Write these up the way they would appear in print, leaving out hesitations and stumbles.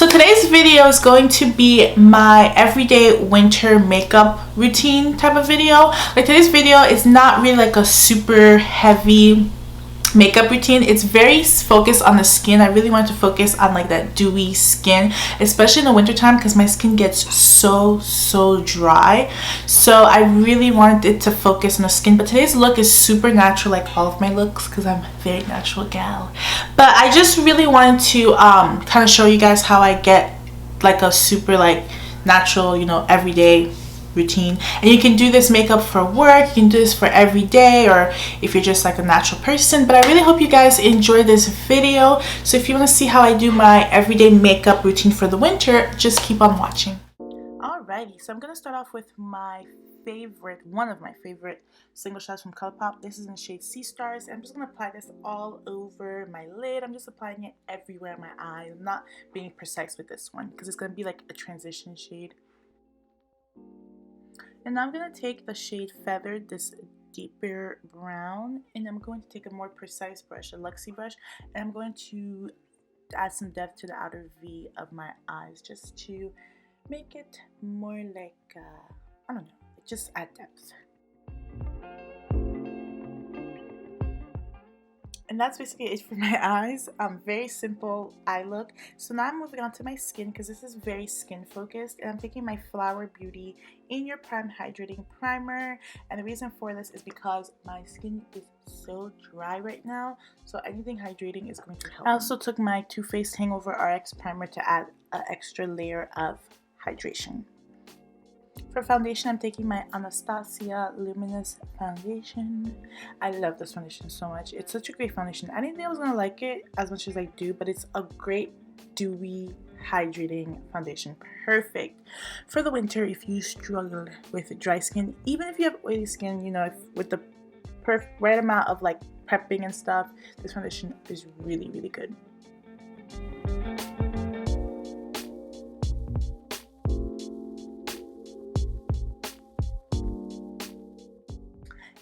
So today's video is going to be my everyday winter makeup routine type of video. Like today's video is not really like a super heavy makeup routine. It's very focused on the skin. I really want to focus on like that dewy skin, especially in the winter time because my skin gets so dry. So I really wanted it to focus on the skin. But today's look is super natural, like all of my looks, because I'm a very natural gal. But I just really wanted to kind of show you guys how I get like a super like natural, you know, everyday routine. And you can do this makeup for work, you can do this for every day, or if you're just like a natural person. But I really hope you guys enjoy this video. So if you want to see how I do my everyday makeup routine for the winter, just keep on watching. Alrighty, so I'm gonna start off with my one of my favorite single shadows from Colourpop. This is in the shade Sea Stars, and I'm just gonna apply this all over my lid. I'm just applying it everywhere in my eye. I'm not being precise with this one because it's gonna be like a transition shade. And now I'm going to take the shade Feathered, this deeper brown, and I'm going to take a more precise brush, a luxy brush, and I'm going to add some depth to the outer V of my eyes just to make it more like, I don't know, just add depth. And that's basically it for my eyes. Very simple eye look. So now I'm moving on to my skin because this is very skin focused, and I'm taking my Flower Beauty In Your Prime Hydrating Primer. And the reason for this is because my skin is so dry right now, so anything hydrating is going to help. I also took my Faced Hangover RX primer to add an extra layer of hydration. For foundation, I'm taking my Anastasia Luminous foundation. I love this foundation so much. It's such a great foundation. I didn't think I was going to like it as much as I do, but it's a great dewy hydrating foundation. Perfect for the winter if you struggle with dry skin. Even if you have oily skin, you know, with the right amount of like prepping and stuff, this foundation is really good.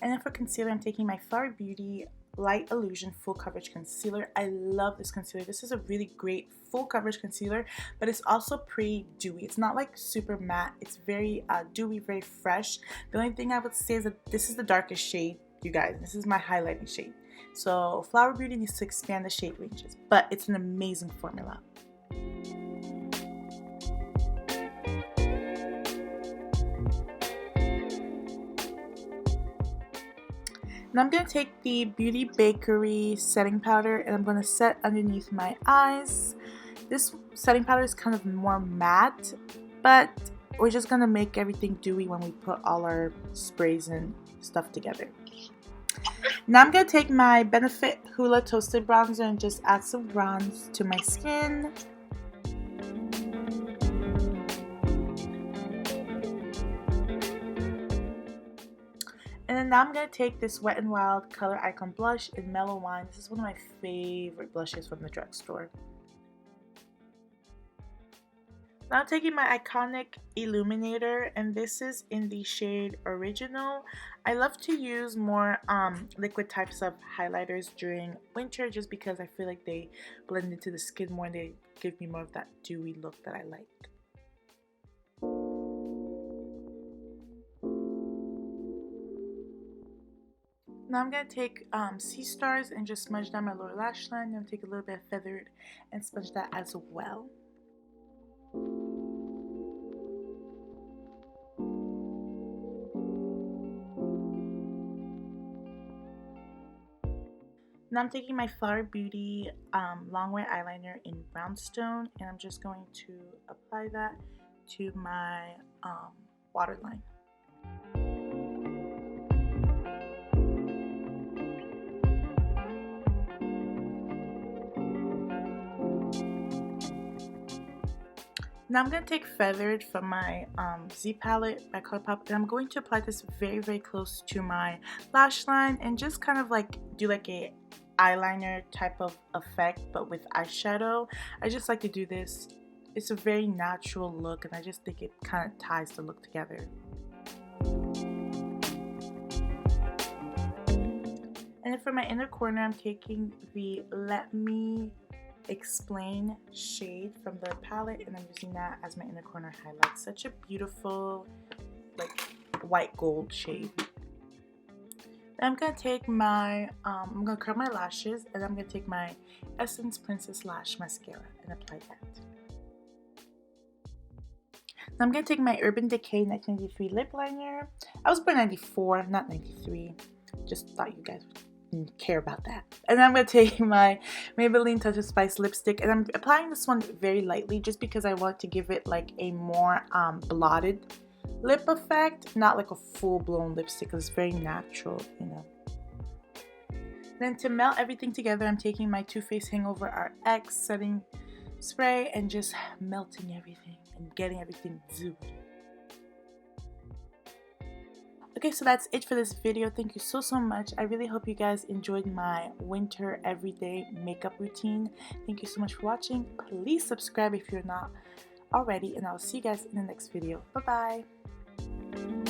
And then for concealer, I'm taking my Flower Beauty Light Illusion Full Coverage Concealer. I love this concealer. This is a really great full coverage concealer, but it's also pretty dewy. It's not like super matte. It's very dewy, very fresh. The only thing I would say is that this is the darkest shade, you guys. This is my highlighting shade. So Flower Beauty needs to expand the shade ranges, but it's an amazing formula. Now I'm going to take the Beauty Bakerie setting powder and I'm going to set underneath my eyes. This setting powder is kind of more matte, but we're just going to make everything dewy when we put all our sprays and stuff together. Now I'm going to take my Benefit Hoola Toasted Bronzer and just add some bronze to my skin. And then now I'm going to take this Wet n Wild Color Icon Blush in Mellow Wine. This is one of my favorite blushes from the drugstore. Now I'm taking my iconic Illuminator, and this is in the shade Original. I love to use more liquid types of highlighters during winter just because I feel like they blend into the skin more and they give me more of that dewy look that I like. Now I'm going to take Sea Stars and just smudge down my lower lash line. I'm going to take a little bit of Feathered and smudge that as well. Now I'm taking my Flower Beauty Longwear Eyeliner in Brownstone, and I'm just going to apply that to my waterline. Now I'm going to take Feathered from my Z palette by Colourpop, and I'm going to apply this very close to my lash line and just kind of like do like a eyeliner type of effect but with eyeshadow. I just like to do this. It's a very natural look and I just think it kind of ties the look together. And then for my inner corner, I'm taking the Let Me Explain shade from the palette, and I'm using that as my inner corner highlight. Such a beautiful, like, white gold shade. Then I'm gonna take my, I'm gonna curl my lashes, and I'm gonna take my Essence Princess Lash Mascara and apply that. Now I'm gonna take my Urban Decay 1993 lip liner. I was born 94, not 93. Just thought you guys would care about that. And then I'm gonna take my Maybelline Touch of Spice lipstick, and I'm applying this one very lightly just because I want to give it like a more blotted lip effect, not like a full-blown lipstick, because it's very natural, you know. Then to melt everything together, I'm taking my Faced Hangover RX setting spray and just melting everything and getting everything zoomed. Okay, so that's it for this video. Thank you so much. I really hope you guys enjoyed my winter everyday makeup routine. Thank you so much for watching. Please subscribe if you're not already, and I'll see you guys in the next video. Bye bye.